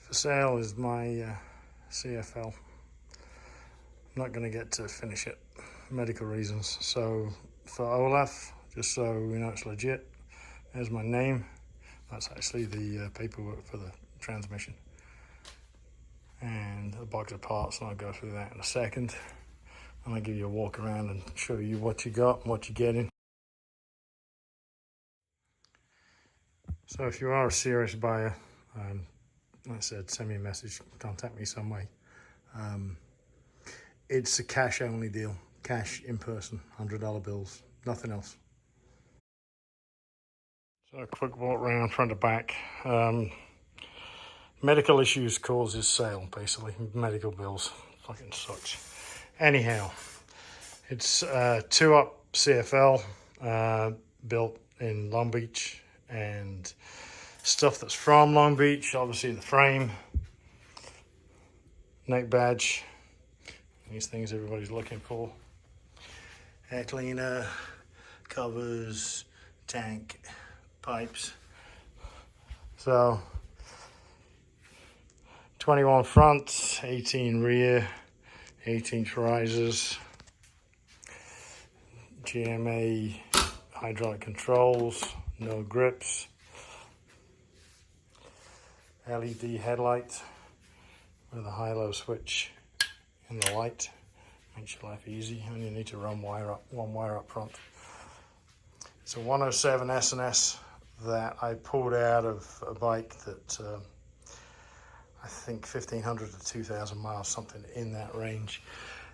For sale is my CFL. I'm not going to get to finish it, medical reasons. So for Olaf, just so we know it's legit, there's my name. That's actually the paperwork for the transmission. And a box of parts, and I'll go through that in a second. I'm going to give you a walk around and show you what you got and what you're getting. So if you are a serious buyer, like I said, send me a message, contact me some way. It's a cash only deal, cash in person, $100 bills, nothing else. So a quick walk around front to back. Medical issues causes sale, basically. Medical bills, fucking sucks. Anyhow, it's 2-up CFL, built in Long Beach, and stuff that's from Long Beach, obviously the frame, neck badge, these things everybody's looking for, air cleaner, covers, tank, pipes. So 21 front, 18 rear, 18 risers, GMA hydraulic controls, no grips, LED headlight with a high-low switch in the light. Makes your life easy, and you need to run one wire up front. It's a 107 S&S that I pulled out of a bike that I think 1,500 to 2,000 miles, something in that range.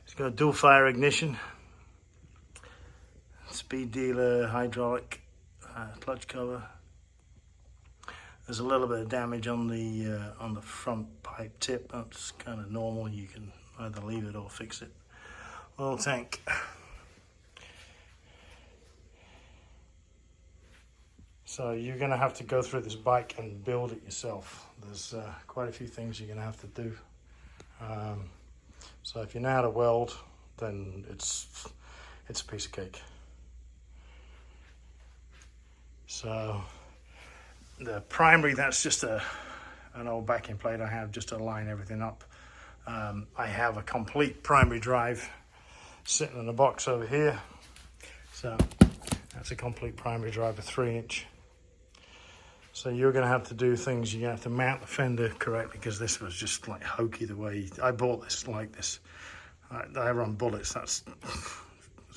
It's got a dual fire ignition, speed dealer hydraulic clutch cover. There's a little bit of damage on the front pipe tip. That's kind of normal. You can either leave it or fix it. Oil tank. So you're going to have to go through this bike and build it yourself. There's quite a few things you're going to have to do. So if you know how to weld, then it's a piece of cake. So the primary, that's just an old backing plate I have just to line everything up. I have a complete primary drive sitting in a box over here. So that's a complete primary drive, a 3-inch. So you're going to have to do things. You're going to have to mount the fender correctly, because this was just like hokey the way I bought this like this. I run bullets. That's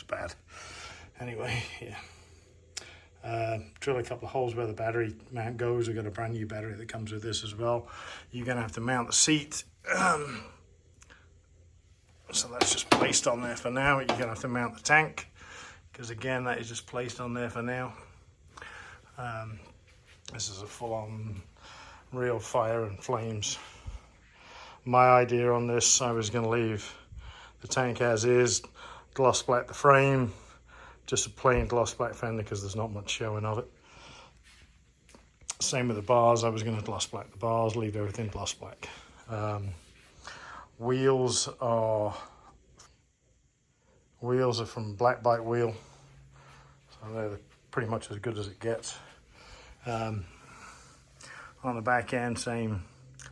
bad. Anyway, yeah. Drill a couple of holes where the battery mount goes. We've got a brand new battery that comes with this as well. You're going to have to mount the seat. So that's just placed on there for now. You're going to have to mount the tank, because again, that is just placed on there for now. This is a full-on real fire and flames. My idea on this, I was going to leave the tank as is, gloss black the frame, just a plain gloss black fender because there's not much showing of it. Same with the bars. I was going to gloss black the bars, leave everything gloss black. Wheels are from Black Bike Wheel, so they're pretty much as good as it gets. On the back end, same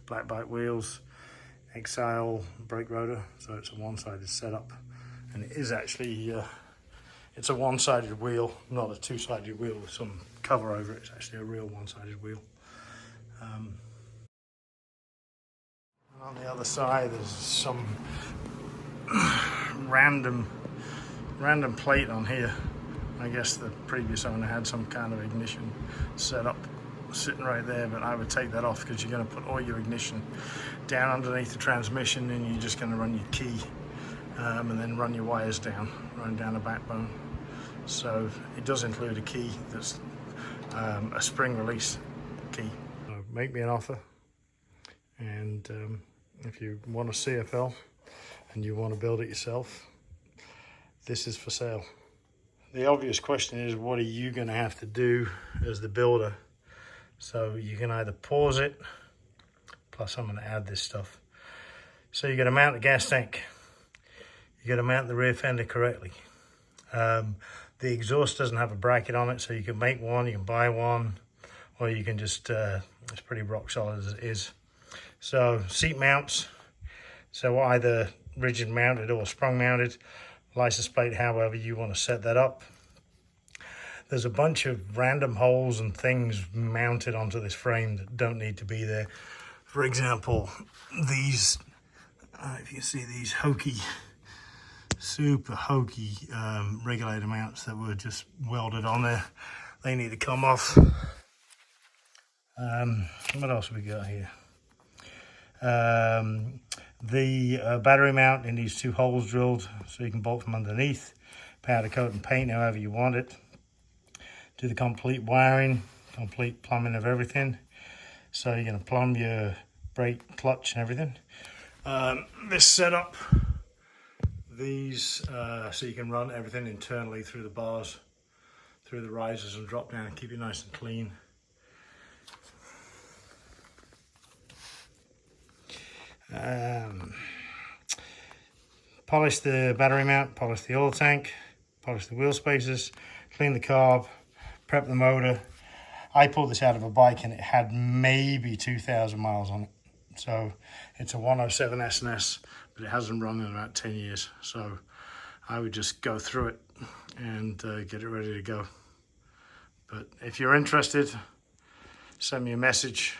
Black Bike wheels, Exile brake rotor, so it's a one-sided setup, and it is actually it's a one-sided wheel, not a two-sided wheel with some cover over it. It's actually a real one-sided wheel. And on the other side, there's some random plate on here. I guess the previous owner had some kind of ignition setup sitting right there, but I would take that off, because you're going to put all your ignition down underneath the transmission, and you're just going to run your key and then run your wires down, run down the backbone. So it does include a key that's a spring release key. So make me an offer, and if you want a CFL and you want to build it yourself, this is for sale. The obvious question is, what are you going to have to do as the builder? So you can either pause it, plus I'm going to add this stuff. So you're going to mount the gas tank. You're going to mount the rear fender correctly. The exhaust doesn't have a bracket on it, so you can make one, you can buy one, or you can just, it's pretty rock solid as it is. So seat mounts, so either rigid mounted or sprung mounted, license plate, however you want to set that up. There's a bunch of random holes and things mounted onto this frame that don't need to be there. For example, these, if you see these super hokey regulator mounts that were just welded on there, they need to come off. What else have we got here? The battery mount, it needs 2 holes drilled so you can bolt from underneath. Powder coat and paint however you want it. Do the complete wiring, complete plumbing of everything. So you're going to plumb your brake, clutch and everything. This setup, these, so you can run everything internally through the bars, through the risers and drop down and keep it nice and clean. Polish the battery mount, polish the oil tank, polish the wheel spacers, clean the carb, prep the motor. I pulled this out of a bike and it had maybe 2,000 miles on it. So it's a 107 S&S, but it hasn't run in about 10 years. So I would just go through it and get it ready to go. But if you're interested, send me a message,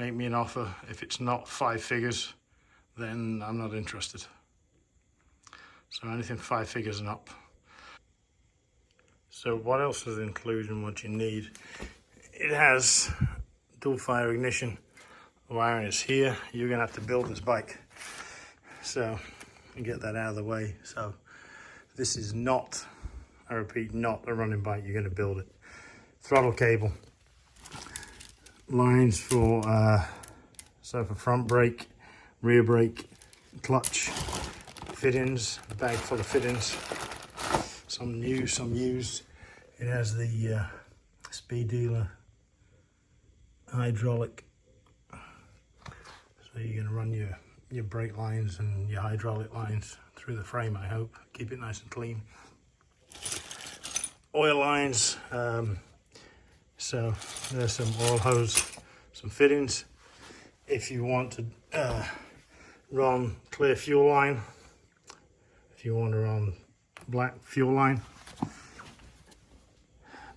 make me an offer. If it's not 5 figures, then I'm not interested. So anything 5 figures and up. So what else is included in what you need? It has dual fire ignition. The wiring is here. You're gonna have to build this bike. So get that out of the way. So this is not, I repeat, not a running bike. You're gonna build it. Throttle cable. Lines for, so for front brake, rear brake, clutch, fittings, a bag full of fittings. Some new, some used. It has the speed dealer hydraulic. So you're going to run your brake lines and your hydraulic lines through the frame, I hope. Keep it nice and clean. Oil lines. So there's some oil hose, some fittings. If you want to run clear fuel line, if you want to run black fuel line,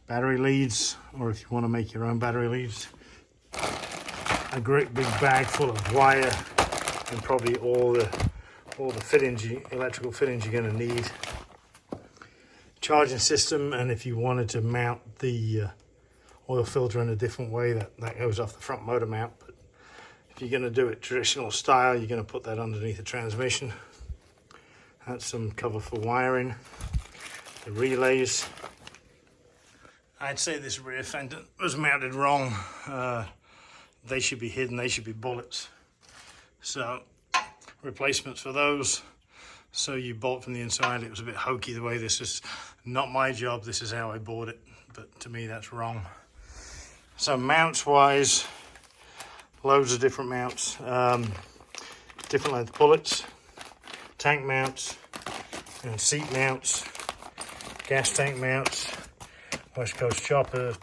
battery leads, or if you want to make your own battery leads, a great big bag full of wire and probably all the fittings, electrical fittings you're going to need. Charging system, and if you wanted to mount the oil filter in a different way, that goes off the front motor mount. But if you're going to do it traditional style, you're going to put that underneath the transmission. That's some cover for wiring. The relays. I'd say this rear fender was mounted wrong. They should be hidden, they should be bullets. So replacements for those. So you bolt from the inside. It was a bit hokey the way this is. Not my job, this is how I bought it, but to me that's wrong. So mounts wise, loads of different mounts. Different length bullets, tank mounts, and seat mounts, gas tank mounts, West Coast chopper,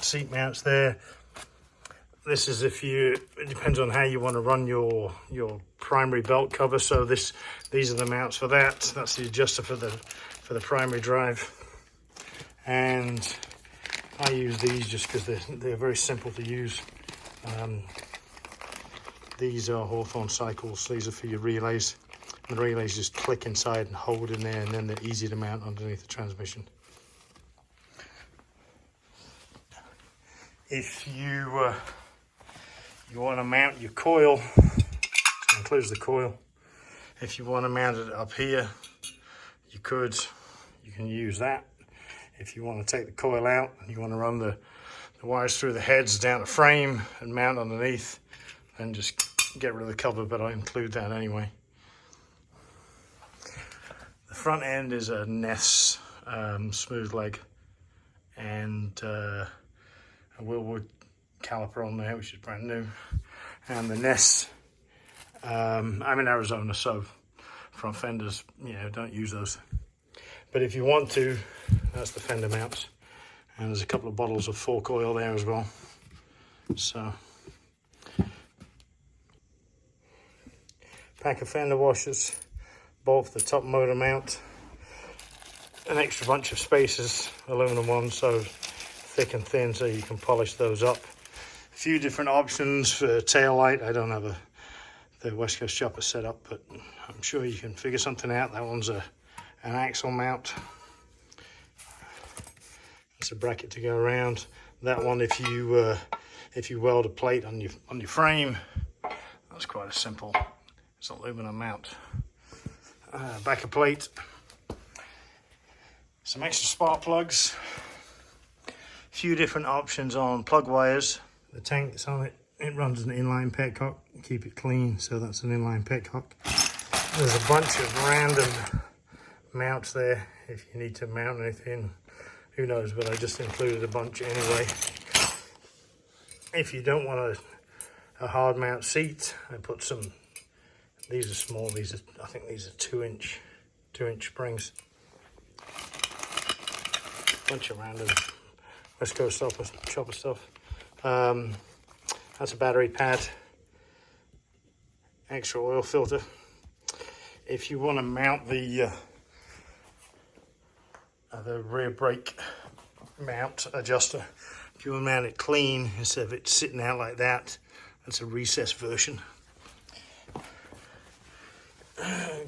seat mounts there. This is it depends on how you want to run your primary belt cover. So these are the mounts for that. That's the adjuster for the primary drive. And I use these just because they're very simple to use. These are Hawthorne cycles. These are for your relays. And the relays just click inside and hold in there, and then they're easy to mount underneath the transmission. If you want to mount your coil, it includes the coil. If you want to mount it up here, you can use that. If you want to take the coil out and you want to run the wires through the heads down the frame and mount underneath, then just get rid of the cover, but I include that anyway. The front end is a Ness smooth leg and a Willwood caliper on there, which is brand new. And the Ness, I'm in Arizona, so front fenders, don't use those. But if you want to, that's the fender mounts. And there's a couple of bottles of fork oil there as well. So pack of fender washers, bolt for the top motor mount, an extra bunch of spacers, aluminum ones, so thick and thin, so you can polish those up. A few different options for tail light. I don't have the West Coast chopper set up, but I'm sure you can figure something out. That one's an axle mount. It's a bracket to go around. That one, if you weld a plate on your frame, that's quite a simple. It's an aluminum mount. Back a plate. Some extra spark plugs. A few different options on plug wires. The tank that's on it, it runs an inline petcock. Keep it clean, so that's an inline petcock. There's a bunch of random mounts there if you need to mount anything. Who knows, but I just included a bunch anyway. If you don't want a hard mount seat, I put some, these are small, I think these are 2-inch springs. Bunch of random West Coast chopper stuff. That's a battery pad, extra oil filter. If you want to mount the rear brake mount adjuster, if you want to mount it clean instead of it sitting out like that, that's a recessed version.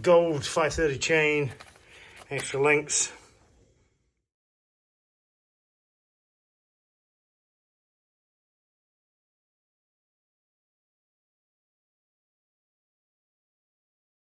Gold 530 chain, extra links.